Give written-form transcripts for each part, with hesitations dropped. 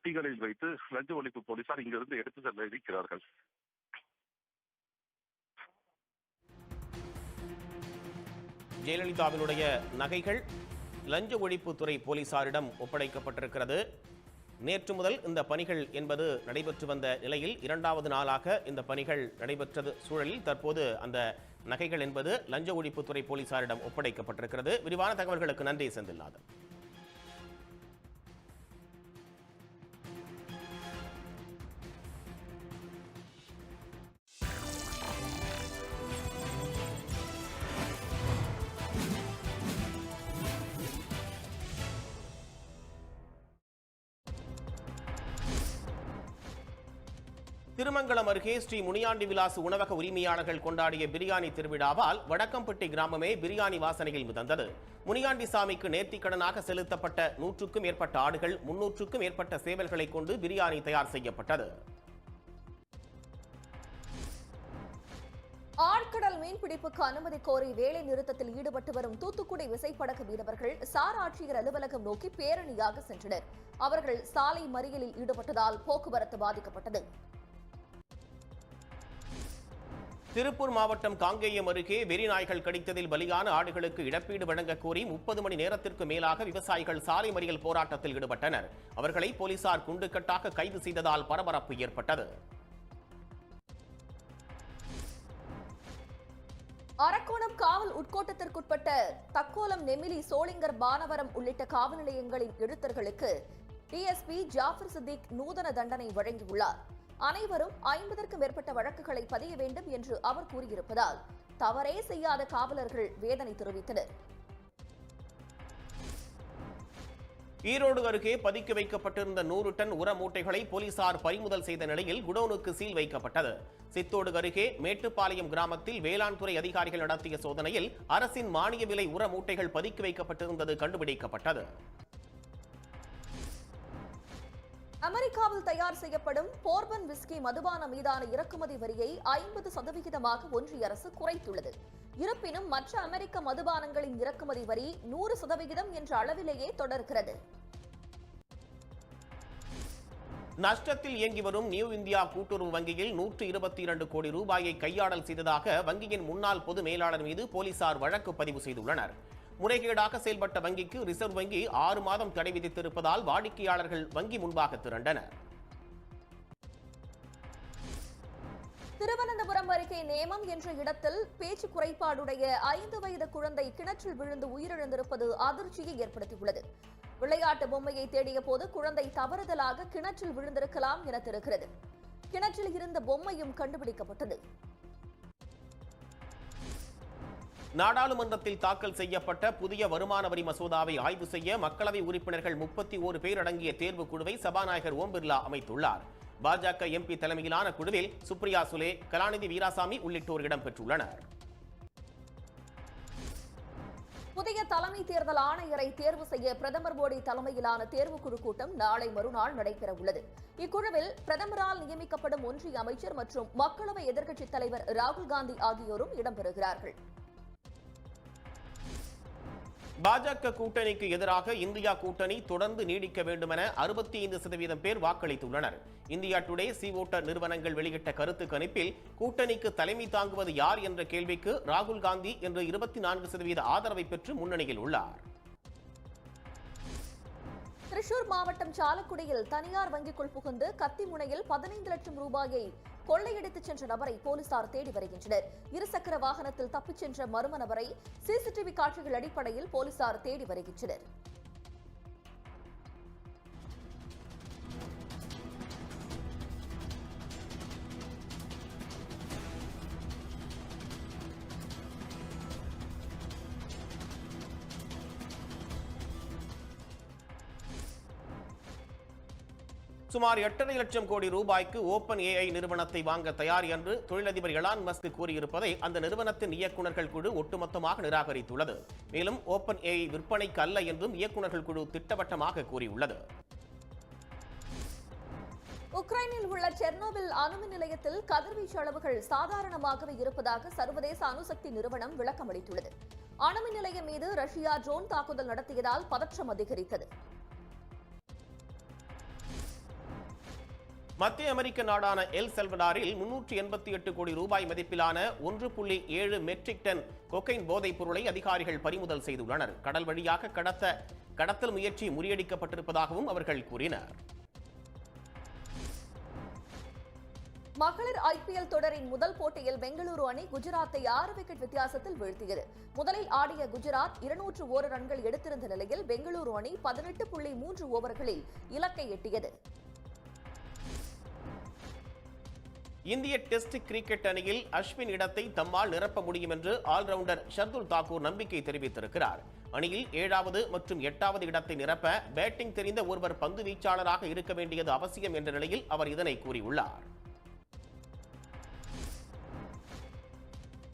பெட்டிகளில் வைத்து லஞ்ச ஒழிப்பு போலீசார் இங்கிருந்து எடுத்து செல்ல இருக்கிறார்கள். ஜெயலலிதாவினுடைய நகைகள் லஞ்ச ஒழிப்புத்துறை போலீசாரிடம் ஒப்படைக்கப்பட்டிருக்கிறது. நேற்று முதல் இந்த பணிகள் என்பது நடைபெற்று வந்த நிலையில் 2வது நாளாக இந்த பணிகள் நடைபெற்ற சூழலில் தற்போது அந்த நகைகள் என்பது லஞ்ச ஒழிப்புத்துறை போலீசாரிடம் ஒப்படைக்கப்பட்டிருக்கிறது. விரிவான தகவல்களுக்கு நன்றி செந்தில்நாதன். திருமங்கலம் அருகே ஸ்ரீ முனியாண்டி விலாஸ் உணவக உரிமையாளர்கள் கொண்டாடிய பிரியாணி திருவிழாவால் வடக்கம்பட்டி கிராமமே பிரியாணி வாசனையில் மிதந்தது. முனியாண்டி சாமிக்கு நேர்த்திக்கடனாக செலுத்தப்பட்ட 100க்கும் மேற்பட்ட ஆடுகள், 300க்கும் மேற்பட்ட சேவல்களை கொண்டு பிரியாணி தயார் செய்யப்பட்டது. ஆழ்கடல் மீன்பிடிப்புக்கு அனுமதி கோரி வேலை நிறுத்தத்தில் ஈடுபட்டு வரும் தூத்துக்குடி விசைப்படகு மீனவர்கள் சார் ஆட்சியர் அலுவலகம் நோக்கி பேரணியாக சென்றனர். அவர்கள் சாலை மறியலில் ஈடுபட்டதால் போக்குவரத்து பாதிக்கப்பட்டது. திருப்பூர் மாவட்டம் காங்கேயம் அருகே வெறிநாய்கள் கடித்ததில் பலியான ஆடுகளுக்கு இழப்பீடு வழங்க கோரி 30 மணி நேரத்திற்கு மேலாக விவசாயிகள் சாலை மறியல் போராட்டத்தில் ஈடுபட்டனர். அவர்களை போலீசார் குண்டுக்கட்டாக கைது செய்ததால் பரபரப்பு ஏற்பட்டது. அரக்கோணம் காவல் உட்கோட்டத்திற்குட்பட்ட தக்கோலம், நெமிலி, சோளிங்கர், பானவரம் உள்ளிட்ட காவல் நிலையங்களின் எழுத்தர்களுக்கு டிஎஸ்பி ஜாஃபர் சித்திக் நூதன தண்டனை வழங்கியுள்ளார். அனைவரும் 50க்கும் மேற்பட்ட வழக்குகளை பதிய வேண்டும் என்று அவர் கூறியிருப்பதால் தவறே செய்யாத காவலர்கள் வேதனை தெரிவித்தனர். ஈரோடு அருகே பதுக்கி வைக்கப்பட்டிருந்த 100 டன் உர மூட்டைகளை போலீசார் பறிமுதல் செய்த நிலையில் குடோனுக்கு சீல் வைக்கப்பட்டது. சித்தோடு அருகே மேட்டுப்பாளையம் கிராமத்தில் வேளாண் துறை அதிகாரிகள் நடத்திய சோதனையில் அரசின் மானிய விலை உர மூட்டைகள் பதுக்கி வைக்கப்பட்டிருந்தது கண்டுபிடிக்கப்பட்டது. அமெரிக்காவில் தயார் செய்யப்படும் போர்பன் விஸ்கி மதுபானம் மீதான இறக்குமதி வரியை 50% ஒன்றிய அரசு குறைத்துள்ளது. இருப்பினும் மற்ற அமெரிக்க மதுபானங்களின் இறக்குமதி வரி 100% என்ற அளவிலேயே தொடர்கிறது. நஷ்டத்தில் இயங்கி வரும் நியூ இந்தியா கூட்டுறவு வங்கியில் 122 கோடி ரூபாயை கையாடல் செய்ததாக வங்கியின் முன்னாள் பொது மேலாளர் மீது போலீசார் வழக்கு பதிவு செய்துள்ளனர். முறைகேடாக செயல்பட்ட வங்கிக்கு ரிசர்வ் வங்கி 6 மாதம் தடை விதித்திருப்பதால் வாடிக்கையாளர்கள் வங்கி முன்பாக திரண்டனர். திருவனந்தபுரம் அருகே நேமம் என்ற இடத்தில் பேச்சு குறைபாடுடைய 5 வயது குழந்தை கிணற்றில் விழுந்து உயிரிழந்திருப்பது அதிர்ச்சியை ஏற்படுத்தியுள்ளது. விளையாட்டு பொம்மையை தேடிய போது குழந்தை தவறுதலாக கிணற்றில் விழுந்திருக்கலாம் என தெரிகிறது. கிணற்றில் இருந்த பொம்மையும் கண்டுபிடிக்கப்பட்டது. நாடாளுமன்றத்தில் தாக்கல் செய்யப்பட்ட புதிய வருமான வரி மசோதாவை ஆய்வு செய்ய மக்களவை உறுப்பினர்கள் 31 பேர் அடங்கிய தேர்வு குழுவை சபாநாயகர் ஓம் பிர்லா அமைத்துள்ளார். பாஜக எம்பி தலைமையிலான குழுவில் சுப்ரியா சுலே, கலாநிதி வீராசாமி உள்ளிட்டோர் இடம்பெற்றுள்ளனர். புதிய தலைமை தேர்தல் ஆணையரை தேர்வு செய்ய பிரதமர் மோடி தலைமையிலான தேர்வுக்குழு கூட்டம் நாளை மறுநாள் நடைபெற உள்ளது. இக்குழுவில் பிரதமரால் நியமிக்கப்படும் ஒன்றிய அமைச்சர் மற்றும் மக்களவை எதிர்க்கட்சித் தலைவர் ராகுல் காந்தி ஆகியோரும் இடம்பெறுகிறார்கள். பாஜக கூட்டணிக்கு எதிராக இந்தியா கூட்டணி தொடர்ந்து நீடிக்க வேண்டும் என 65% பேர் வாக்களித்துள்ளனர். இந்தியா டுடே சி ஓட்டர் நிறுவனங்கள் வெளியிட்ட கருத்து கணிப்பில் கூட்டணிக்கு தலைமை தாங்குவது யார் என்ற கேள்விக்கு ராகுல் காந்தி என்று 24% ஆதரவை பெற்று முன்னணியில் உள்ளார். திருச்சூர் மாவட்டம் சாலக்குடியில் தனியார் வங்கிக்குள் புகுந்து கத்தி முனையில் 15 லட்சம் ரூபாயை கொள்ளையடித்துச் சென்ற நபரை போலீசார் தேடி வருகின்றனர். இருசக்கர வாகனத்தில் தப்பிச் சென்ற மர்ம நபரை சிசிடிவி காட்சிகள் அடிப்படையில் போலீசார் தேடி வருகின்றனர். சுமார் 8.5 லட்சம் கோடி ரூபாய்க்கு ஓபன் ஏஐ நிறுவனத்தை வாங்க தயார் என்று தொழிலதிபர் எலான் மஸ்க் கூறியிருப்பதை அந்த நிறுவனத்தின் இயக்குநர்கள் குழு ஒட்டுமொத்தமாக நிராகரித்துள்ளது. மேலும் ஓபன் ஏஐ விற்பனைக்கு அல்ல என்றும் இயக்குநர்கள் குழு திட்டவட்டமாக கூறியுள்ளது. உக்ரைனில் உள்ள செர்னோபில் அணுமின் நிலையத்தில் கதிர்வீச்சு அளவுகள் சாதாரணமாகவே இருப்பதாக சர்வதேச அணுசக்தி நிறுவனம் விளக்கமளித்துள்ளது. அணுமின் நிலையம் மீது ரஷ்யா ட்ரோன் தாக்குதல் நடத்தியதால் பதற்றம் அதிகரித்தது. மத்திய அமெரிக்க நாடான எல் சல்வடாரில் 388 கோடி ரூபாய் மதிப்பிலான 1.7 மெட்ரிக் டன் கொக்கைன் போதைப் பொருளை அதிகாரிகள் பறிமுதல் செய்துள்ளனர். கடல் வழியாக கடத்தல் முயற்சி முறியடிக்கப்பட்டிருப்பதாகவும் அவர்கள் கூறினர். மகளிர் ஐபிஎல் தொடரின் முதல் போட்டியில் பெங்களூரு அணி குஜராத்தை 6 விக்கெட் வித்தியாசத்தில் வீழ்த்தியது. முதலில் ஆடிய குஜராத் 201 ரன்கள் எடுத்திருந்த நிலையில் பெங்களூரு அணி 18.3 ஓவர்களில் இலக்கை எட்டியது. இந்திய டெஸ்ட் கிரிக்கெட் அணியில் அஸ்வின் இடத்தை தம்மால் நிரப்ப முடியும் என்று ஆல்ரவுண்டர் ஷர்துல் தாக்கூர் நம்பிக்கை தெரிவித்திருக்கிறார். அணியில் 7வது மற்றும் 8வது இடத்தை நிரப்ப பேட்டிங் தெரிந்த ஒருவர் பந்து வீச்சாளராக இருக்க வேண்டியது அவசியம் என்ற நிலையில் அவர் இதனை கூறியுள்ளார்.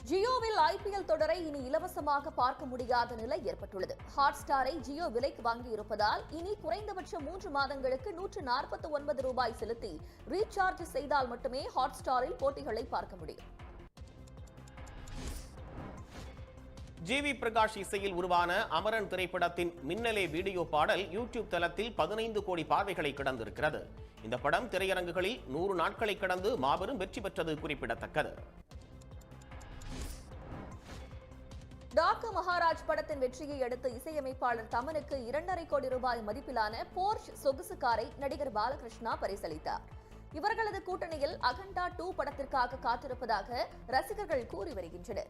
ஜியோவில் ஐபிஎல் தொடரை இனி இலவசமாக பார்க்க முடியாத நிலை ஏற்பட்டுள்ளது. ஹாட் ஸ்டாரை ஜியோ விலைக்கு வாங்கியிருப்பதால் இனி குறைந்தபட்சம் 3 மாதங்களுக்கு 149 ரூபாய் செலுத்தி ரீசார்ஜ் செய்தால் மட்டுமே ஹாட் ஸ்டாரில் போட்டிகளை பார்க்க முடியும். ஜிவி பிரகாஷ் இசையில் உருவான அமரன் திரைப்படத்தின் மின்னலே வீடியோ பாடல் யூடியூப் தளத்தில் 15 கோடி பார்வைகளை கடந்திருக்கிறது. இந்த படம் திரையரங்குகளில் 100 நாட்களை கடந்து மாபெரும் வெற்றி பெற்றது குறிப்பிடத்தக்கது. டாக்கா மகாராஜ் படத்தின் வெற்றியை அடுத்து இசையமைப்பாளர் தமனுக்கு 2.5 கோடி ரூபாய் மதிப்பிலான போர்ஷ் சொகுசு காரை நடிகர் பாலகிருஷ்ணா பரிசளித்தார். இவர்களது கூட்டணியில் அகண்டா 2 படத்திற்காக காத்திருப்பதாக ரசிகர்கள் கூறி வருகின்றனர்.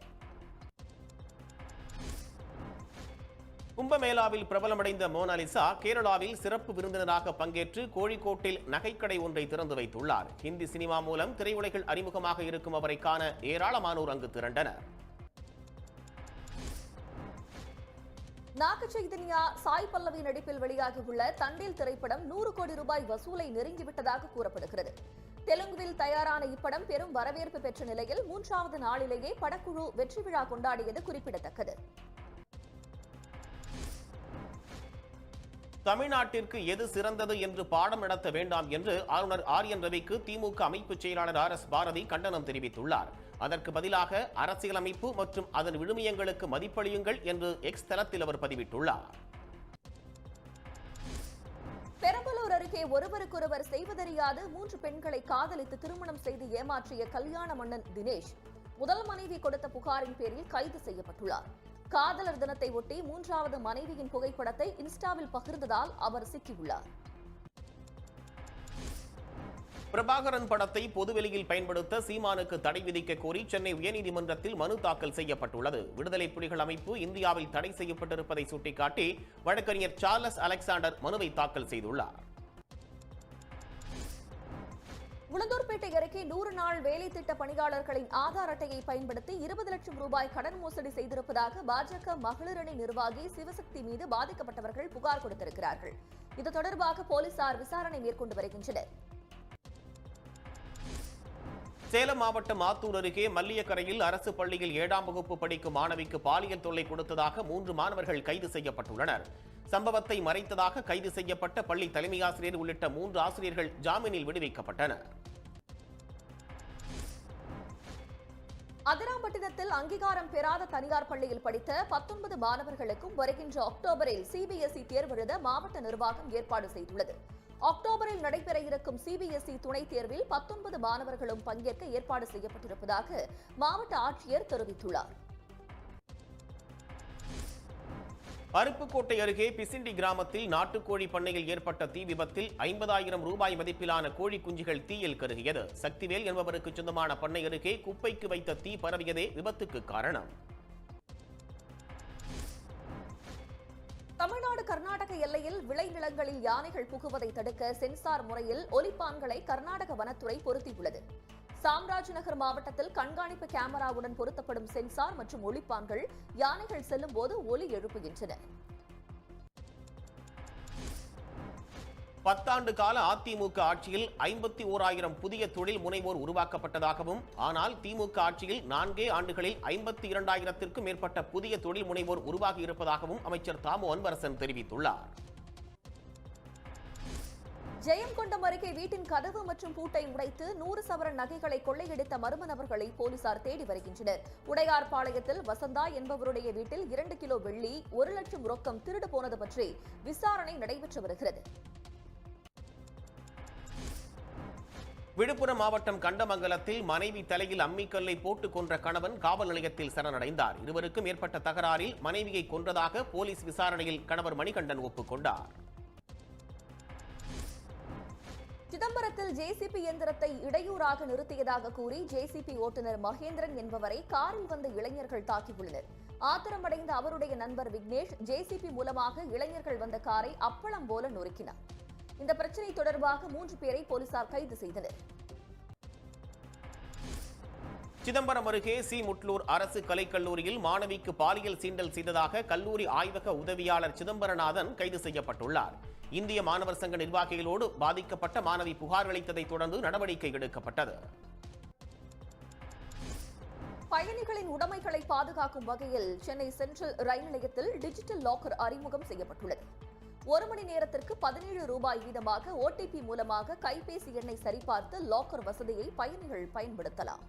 கும்பமேளாவில் பிரபலமடைந்த மோனாலிசா கேரளாவில் சிறப்பு விருந்தினராக பங்கேற்று கோழிக்கோட்டில் நகைக்கடை ஒன்றை திறந்து வைத்துள்ளார். ஹிந்தி சினிமா மூலம் திரையுலகில் அறிமுகமாக இருக்கும் அவரை காண ஏராளமானோர் அங்கு திரண்டனர். நாக சைதன்யா, சாய் பல்லவி நடிப்பில் வெளியாகியுள்ள தண்டில் திரைப்படம் 100 கோடி ரூபாய் வசூலை நெருங்கிவிட்டதாக கூறப்படுகிறது. தெலுங்குவில் தயாரான இப்படம் பெரும் வரவேற்பு பெற்ற நிலையில் 3வது நாளிலேயே படக்குழு வெற்றி விழா கொண்டாடியது குறிப்பிடத்தக்கது. தமிழ்நாட்டிற்கு எது சிறந்தது என்று பாடம் நடத்த வேண்டாம் என்று ஆளுநர் ஆர்.என். ரவிக்கு திமுக அமைப்பு செயலாளர் ஆர்.எஸ். பாரதி கண்டனம் தெரிவித்துள்ளார். அதற்கு பதிலாக அரசியலமைப்பு மற்றும் அதன் விழுமியங்களுக்கு மதிப்பளியுங்கள் என்று எக்ஸ் தளத்தில் அவர் பதிவிட்டுள்ளார். பெரம்பலூர் அருகே ஒருவருக்கொருவர் செய்வதறியாது 3 பெண்களை காதலித்து திருமணம் செய்து ஏமாற்றிய கல்யாண மன்னன் தினேஷ் முதல் மனைவி கொடுத்த புகாரின் பேரில் கைது செய்யப்பட்டுள்ளார். காதலர் தினத்தை ஒட்டி 3வது மனைவியின் புகைப்படத்தை இன்ஸ்டாவில் பகிர்ந்ததால் அவர் சிக்கியுள்ளார். பிரபாகரன் படத்தை பொதுவெளியில் பயன்படுத்த சீமானுக்கு தடை விதிக்க கோரி சென்னை உயர்நீதிமன்றத்தில் மனு தாக்கல் செய்யப்பட்டுள்ளது. விடுதலை புலிகள் அமைப்பு இந்தியாவில் தடை செய்யப்பட்டிருப்பதை சுட்டிக்காட்டி வழக்கறிஞர் சார்லஸ் அலெக்சாண்டர் மனுவை தாக்கல் செய்துள்ளார். உளுந்தூர்பேட்டை அருகே 100 நாள் வேலை திட்ட பணியாளர்களின் ஆதார் அட்டையை பயன்படுத்தி 20 லட்சம் ரூபாய் கடன் மோசடி செய்திருப்பதாக பாஜக மகளிர் அணி நிர்வாகி சிவசக்தி மீது பாதிக்கப்பட்டவர்கள் புகார் கொடுத்திருக்கிறார்கள். இது தொடர்பாக போலீசார் விசாரணை மேற்கொண்டு வருகின்றனர். சேலம் மாவட்டம் ஆத்தூர் அருகே மல்லியக்கரையில் அரசு பள்ளியில் 7ஆம் வகுப்பு படிக்கும் மாணவிக்கு பாலியல் தொல்லை கொடுத்ததாக 3 மாணவர்கள் கைது செய்யப்பட்டுள்ளனர். சம்பவத்தை மறைத்ததாக கைது செய்யப்பட்ட பள்ளி தலைமை ஆசிரியர் உள்ளிட்ட 3 ஆசிரியர்கள் ஜாமீனில் விடுவிக்கப்பட்டனர். அதிராம்பட்டினத்தில் அங்கீகாரம் பெறாத தனியார் பள்ளியில் படித்த 19 மாணவர்களுக்கும் வருகின்ற அக்டோபரில் சிபிஎஸ்இ தேர்வு எழுத மாவட்ட நிர்வாகம் ஏற்பாடு செய்துள்ளது. அக்டோபரில் நடைபெற இருக்கும் சிபிஎஸ்இ துணைத் தேர்வில் 19 மாணவர்களும் பங்கேற்க ஏற்பாடு செய்யப்பட்டிருப்பதாக மாவட்ட ஆட்சியர் தெரிவித்துள்ளார். அருப்புக்கோட்டை அருகே பிசிண்டி கிராமத்தில் நாட்டுக்கோழி பண்ணையில் ஏற்பட்ட தீ விபத்தில் 50,000 ரூபாய் மதிப்பிலான கோழி குஞ்சுகள் தீயில் கருகியது. சக்திவேல் என்பவருக்கு சொந்தமான பண்ணை அருகே குப்பைக்கு வைத்த தீ பரவியதே விபத்துக்கு காரணம். தமிழ்நாடு கர்நாடக எல்லையில் விளைநிலங்களில் யானைகள் புகுவதை தடுக்க சென்சார் முறையில் ஒலிப்பான்களை கர்நாடக வனத்துறை பொருத்தியுள்ளது. சாம்ராஜ்நகர் மாவட்டத்தில் கண்காணிப்பு கேமராவுடன் பொருத்தப்படும் சென்சார் மற்றும் ஒலிப்பான்கள் யானைகள் செல்லும் போது ஒலி எழுப்புகின்றன. 10 ஆண்டு கால அதிமுக ஆட்சியில் 51,000 புதிய தொழில் முனைவோர் உருவாக்கப்பட்டதாகவும், ஆனால் திமுக ஆட்சியில் 4 ஆண்டுகளில் 52,000த்திற்கும் மேற்பட்ட புதிய தொழில் முனைவோர் உருவாகி இருப்பதாகவும் அமைச்சர் தாமு அன்பரசன் தெரிவித்துள்ளார். ஜெயங்கொண்டம் அருகே வீட்டின் கதவு மற்றும் பூட்டை உடைத்து 100 சவரன் நகைகளை கொள்ளையடித்த மர்ம நபர்களை போலீசார் தேடி வருகின்றனர். உடையார்பாளையத்தில் வசந்தா என்பவருடைய வீட்டில் 2 கிலோ வெள்ளி, 1 லட்சம் ரொக்கம் திருடு போனது பற்றி விசாரணை நடைபெற்று வருகிறது. விழுப்புரம் மாவட்டம் கண்டமங்கலத்தில் மனைவி தலையில் அம்மிக்கல்லை போட்டுக் கொன்ற கணவன் காவல் நிலையத்தில் சரணடைந்தார். இருவருக்கும் ஏற்பட்ட தகராறில் மனைவியை கொன்றதாக போலீஸ் விசாரணையில் கணவர் மணிகண்டன் ஒப்புக்கொண்டார். சிதம்பரத்தில் ஜேசிபி இயந்திரத்தை இடையூறாக நிறுத்தியதாக கூறி ஜேசிபி ஓட்டுநர் மகேந்திரன் என்பவரை காரில் வந்த இளைஞர்கள் தாக்கியுள்ளனர். ஆத்திரமடைந்த அவருடைய நண்பர் விக்னேஷ் ஜேசிபி மூலமாக இளைஞர்கள் வந்த காரை அப்பளம் போல நொறுக்கினார். இந்த பிரச்சனை தொடர்பாக 3 பேரை போலீசார் கைது செய்தனர். சிதம்பரம் அருகே சி முட்லூர் அரசு கலைக்கல்லூரியில் மாணவிக்கு பாலியல் சீண்டல் செய்ததாக கல்லூரி ஆய்வக உதவியாளர் சிதம்பரநாதன் கைது செய்யப்பட்டுள்ளார். இந்திய மாணவர் சங்க நிர்வாகிகளோடு பாதிக்கப்பட்ட மாணவி புகார் அளித்ததை தொடர்ந்து நடவடிக்கை எடுக்கப்பட்டது. பயணிகளின் உடைமைகளை பாதுகாக்கும் வகையில் சென்னை சென்ட்ரல் ரயில் நிலையத்தில் டிஜிட்டல் லாக்கர் அறிமுகம் செய்யப்பட்டுள்ளது. 1 மணி நேரத்திற்கு 17 ரூபாய் வீதமாக OTP மூலமாக கைபேசி எண்ணை சரிபார்த்து லாக்கர் வசதியை பயணிகள் பயன்படுத்தலாம்.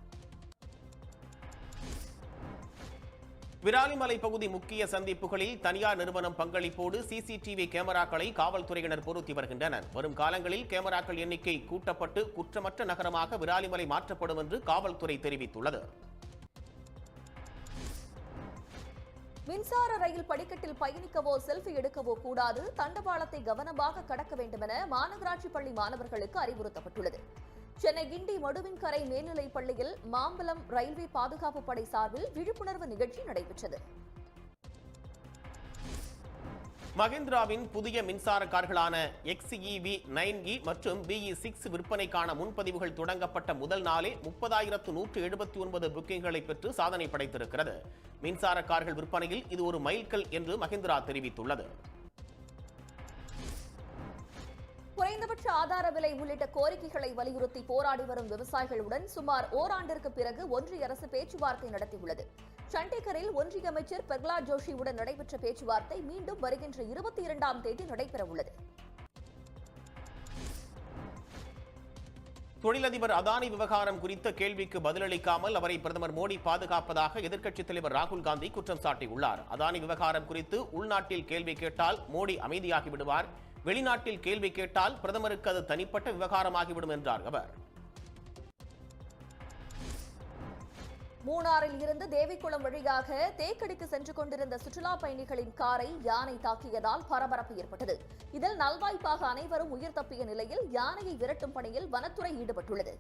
விராலிமலை பகுதி முக்கிய சந்திப்புகளில் தனியார் நிறுவனம் பங்களிப்போடு CCTV கேமராக்களை காவல்துறையினர் பொருத்தி வருகின்றனர். வரும் காலங்களில் கேமராக்கள் எண்ணிக்கை கூட்டப்பட்டு குற்றமற்ற நகரமாக விராலிமலை மாற்றப்படும் என்று காவல்துறை தெரிவித்துள்ளது. மின்சார ரயில் படிக்கட்டில் பயணிக்கவோ செல்ஃபி எடுக்கவோ கூடாது. தண்டவாளத்தை கவனமாக கடக்க வேண்டுமென மாநகராட்சி பள்ளி மாணவர்களுக்கு அறிவுறுத்தப்பட்டுள்ளது. சென்னை கிண்டி மடுவின்கரை மேல்நிலைப் பள்ளியில் மாம்பலம் ரயில்வே பாதுகாப்பு படை சார்பில் விழிப்புணர்வு நிகழ்ச்சி நடைபெற்றது. மஹிந்திராவின் புதிய மின்சார கார்களான XEV 9e மற்றும் BE6 விற்பனைக்கான முன்பதிவுகள் தொடங்கப்பட்ட முதல் நாளே 30,179 புக்கிங்களை பெற்று சாதனை படைத்திருக்கிறது. மின்சார கார்கள் விற்பனையில் இது ஒரு மைல்கல் என்று மஹிந்திரா தெரிவித்துள்ளது. குறைந்தபட்ச ஆதார விலை உள்ளிட்ட கோரிக்கைகளை வலியுறுத்தி போராடி வரும் விவசாயிகளுடன் சுமார் ஓராண்டிற்கு பிறகு ஒன்றிய அரசு பேச்சுவார்த்தை நடத்தியுள்ளது. சண்டிகரில் ஒன்றிய அமைச்சர் பிரகலாத் ஜோஷியுடன் நடைபெற்ற பேச்சுவார்த்தை மீண்டும் வருகின்ற 22ஆம் தேதி நடைபெறவுள்ளது. தொழிலதிபர் அதானி விவகாரம் குறித்த கேள்விக்கு பதிலளிக்காமல் அவரை பிரதமர் மோடி பாதுகாப்பதாக எதிர்க்கட்சித் தலைவர் ராகுல் காந்தி குற்றம் சாட்டியுள்ளார். அதானி விவகாரம் குறித்து உள்நாட்டில் கேள்வி கேட்டால் மோடி அமைதியாகி விடுவார், வெளிநாட்டில் கேள்வி கேட்டால் பிரதமருக்கு அது தனிப்பட்ட விவகாரமாகிவிடும் என்றார் அவர். மூணாறில் இருந்து தேவிக்குளம் வழியாக தேக்கடிக்கு சென்று கொண்டிருந்த சுற்றுலா பயணிகளின் காரை யானை தாக்கியதால் பரபரப்பு ஏற்பட்டது. இதில் நல்வாய்ப்பாக அனைவரும் உயிர் தப்பிய நிலையில் யானையை விரட்டும் பணியில் வனத்துறை ஈடுபட்டுள்ளது.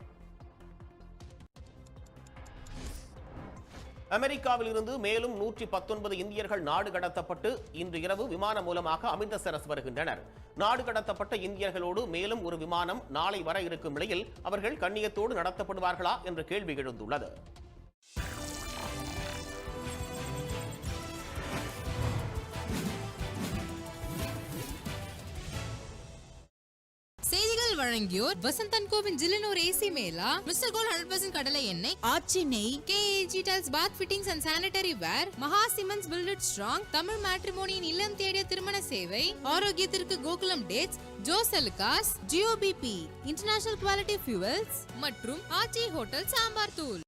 அமெரிக்காவில் இருந்து மேலும் 119 இந்தியர்கள் நாடு கடத்தப்பட்டு இன்று இரவு விமானம் மூலமாக அமிர்தசரஸ் வருகின்றனர். நாடு கடத்தப்பட்ட இந்தியர்களோடு மேலும் ஒரு விமானம் நாளை வர இருக்கும் நிலையில் அவர்கள் கண்ணியத்தோடு நடத்தப்படுவார்களா என்ற கேள்வி எழுந்துள்ளது. செய்திகள் வழங்கியோர் வசந்தன் கோவின் ஜில்லினோர் ஏசி மேலா, மிஸ்டர் கோல்ட் 100% கடலை எண்ணெய், ஆச்சி நெய், KAG tiles bath fittings and sanitary ware, Maha cements built strong, Tamil மேட்ரிமோனியின் இல்லம் தேடிய திருமண சேவை, ஆரோக்கியத்திற்கு Gokulam dates, Josalukkas, GOBP international quality fuels மற்றும் ஆச்சி ஹோட்டல் சாம்பார் தூள்.